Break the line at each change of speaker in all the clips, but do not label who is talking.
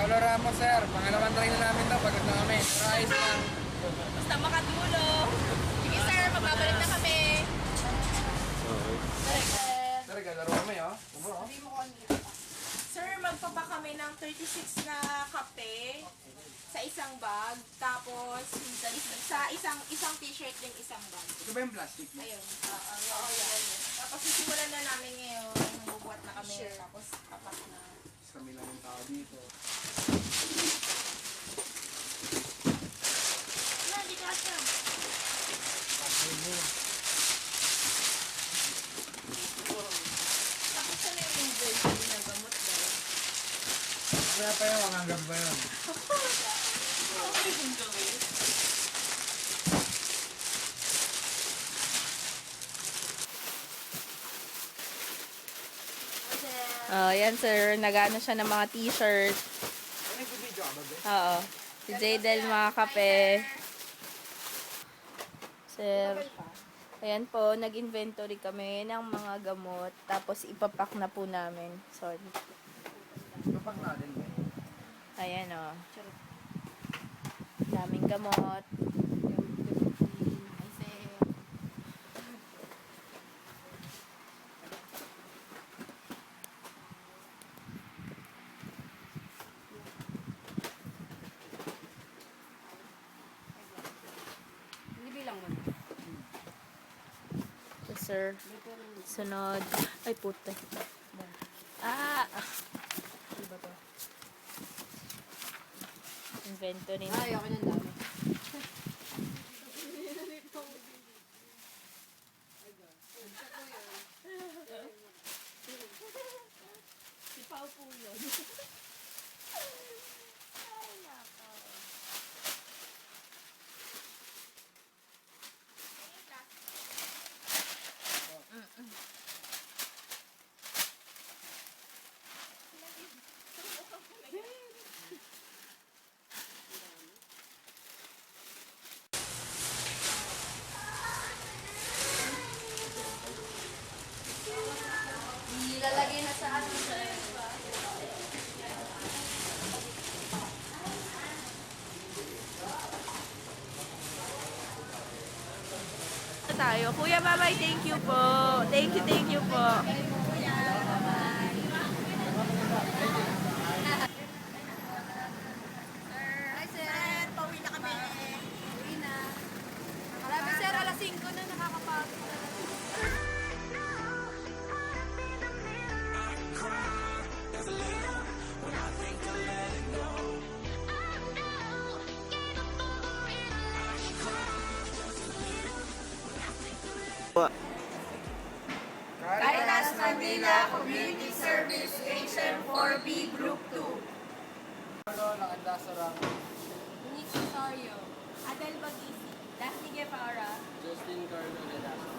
Paolo Ramos, sir. Pangalawang try na namin to. Pagod na kami. Rice lang.
Basta makatulong. Sige sir, magbabalik na kami.
Sir, galaro kami, oh.
Sabi mo Sir, magpapa kami ng 36 na kape sa isang bag. Tapos, sa isang t-shirt din isang bag.
Ito ba yung plastic?
Ayun. Oo, yan. Tapos, sisimulan na namin ngayon. Bubuhat na kami. Sure. Tapos, papak na.
Kami lang yung tao dito.
Wala, di ka asa. Tapos, na yung inventory na gamot daw.
Kaya pa yun, hanggang ba yun?
Okay, kung gawin.
Oh, yan sir. Nagano siya ng mga t-shirt.
Ano yung video ka ba, guys?
Oo. Si Jadel mga kape. Sir. Ayan po, nag-inventory kami ng mga gamot. Tapos ipapak na po namin. Sorry.
Kapag natin ba?
Ayan o. Daming gamot. Ito, sir. Sunod. Ay, puta. Ah! Ano ba to? Inventory na.
Ay, okay nang dami. Si Pao po yun. Ay, nako. Ilalagay na sa atin.
Tayo. Kuya, bye-bye. Thank you po. Thank you po.
Hi, sir. Pauwi na kami. Pauwi na. Grabe, sir. Alas 5 na nakakapagod na. Caritas Manila Community Service Station 4B Group 2.
Ano, nakanda sa Ramos.
Nick Osorio. Adel Bagisi. Daphne Guevara.
Justin Carlo de Lazo.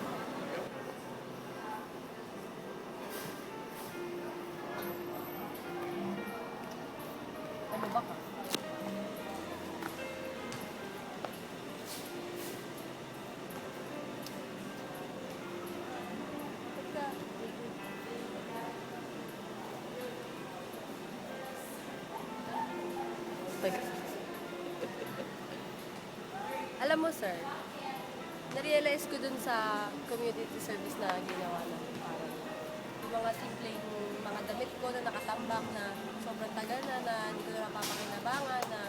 Ano ba ka?
Alam mo, sir, na-realize ko dun sa community service na ginawa namin. Parang yung mga simpleng mga damit ko na nakatambak na sobrang tagal na hindi ko na napapakinabangan, na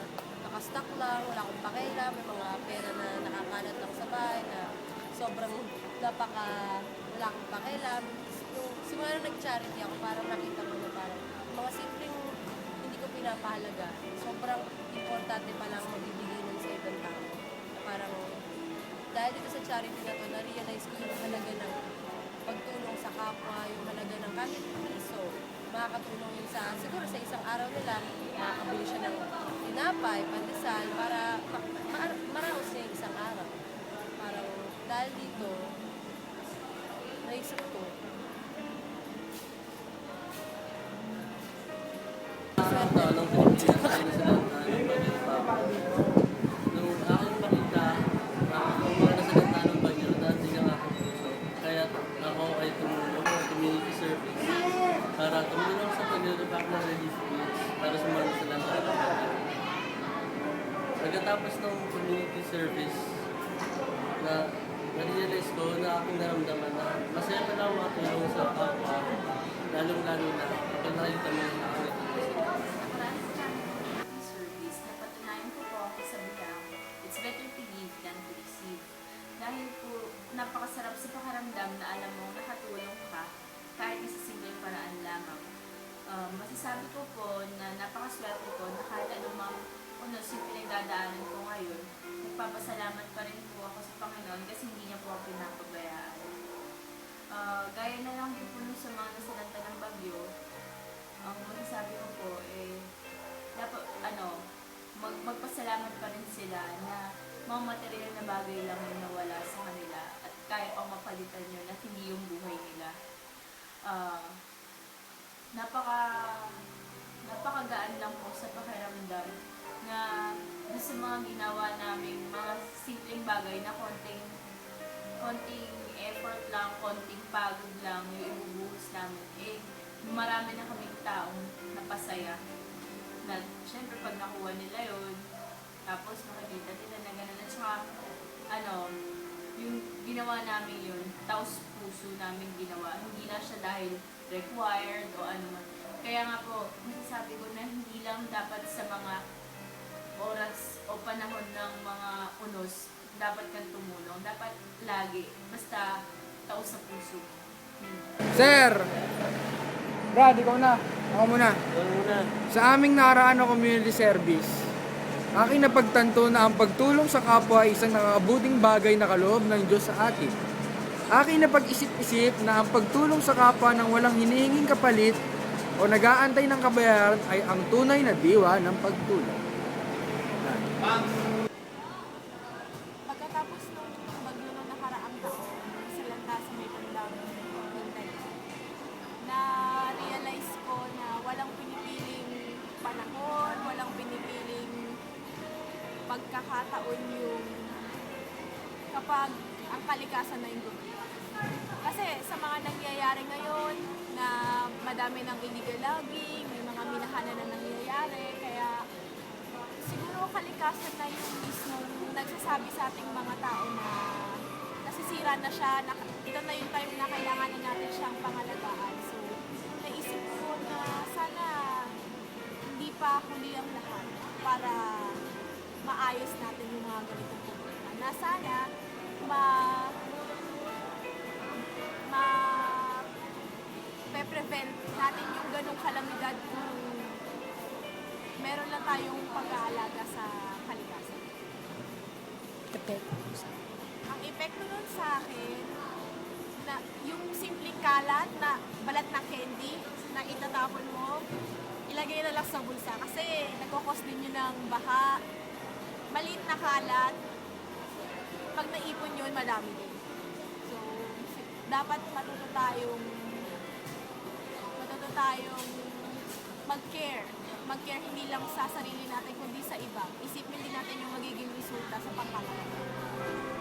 nakastock lang, wala akong pakialam, may mga pera na nakakalat lang sa bahay, na sobrang wala akong pakialam. Nung simula na nag-charity ako, parang nakita ko na parang mga simpleng hindi ko pinapahalaga, sobrang importante palang magbibigay nun sa ibang tao. Parang dahil dito sa charity na to, na-realize ko yung halaga ng pagtulong sa kapwa, yung halaga ng kahit piso. Makakatulong yun siguro sa isang araw nila, makakabili siya ng tinapay, pandesal, para maraos niya yung isang araw. Parang dahil dito, naisip ko,
Nung Pilipinas tayo na sa ng bagyo pa. Nung aking makita, kung mga nasalanta ng bagyo, dati ng aking puso. Kaya ako ay tumulong ng community service para tumulong sa pag-repack ng relief goods para sa mga nasalanta ng bagyo. Pagkatapos ng community service, na-realize ko na aking naramdaman na masaya pa lang makatulong sa kapwa, lalong-lalo na kapag nakita mo yung nakakita sila.
Service, napatunayan ko po ako sa bilang, it's better to give than to receive. Dahil po, napakasarap sa pakaramdam na alam mo nakatulong ka kahit sa simpleng paraan lamang. Masasabi ko po na napakaswerte ko na kahit anumang yung pinagdadaanan ko ngayon, nagpapasalamat pa rin po ako sa Panginoon kasi hindi niya po ako pinapabayaan. Gaya na lang din po sa mga nasalanta ng bagyo, ang masasabi ko po dapat magpasalamat pa rin sila na mga material na bagay lang yung nawala sa kanila at kaya pang mapalitan yun at hindi yung buhay nila. Napakagaan lang po sa pakiramdam na sa mga ginawa namin, mga simpleng bagay na konting effort lang, konting pagod lang yung ibubuhos namin. Marami na kaming taong napasaya. Na, syempre, pag nakuha nila yun, tapos makikita nila na gano'n. At saka, yung ginawa namin yun, taos puso namin ginawa. Hindi na siya dahil required o ano man. Kaya nga po, masasabi ko na hindi lang dapat sa mga oras o panahon ng mga unos, dapat kang tumulong. Dapat lagi. Basta taos sa puso.
Sir! Brad, ikaw na. Ako muna. Sa aming nakaraan na community service, aking napagtanto na ang pagtulong sa kapwa ay isang nakakabuting bagay na kaloob ng Diyos sa atin. Aking napag-isip-isip na ang pagtulong sa kapwa ng walang hinihinging kapalit o nag-aantay ng kabayaran ay ang tunay na diwa ng pagtulong.
Pagkatapos nung bagyo nung nakaraang taon, sa lanta sa may bandang Mindanao, na-realize ko na walang pinipiling panahon, walang pinipiling pagkakataon yung kapag ang kalikasan na yung gusto. Kasi sa mga nangyayari ngayon na madami ng illegal logging, may mga minahanan na nangyayari, kaya siguro kalikasan na yung mismo nagsasabi sa ating mga tao na nasisira na siya, ito na yung time na kailangan na natin siyang pangalagaan. So, naisip ko na sana hindi pa huli ang lahat para maayos natin yung mga ganitong problema. Na sana prevent natin yung ganong kalamidad kung meron lang tayong pag-aalaga sa kalikasan. Ang epekto nun sa akin, na yung simpleng kalat na balat na candy na itatapon mo, ilagay na lang sa bulsa kasi nagkakos din yun ng baha. Maliit na kalat, pag naipon yun, madami din. So, dapat matuto tayong mag-care. Mag-care hindi lang sa sarili natin, kundi sa iba. Isipin din natin yung magiging resulta sa pangkalahatan.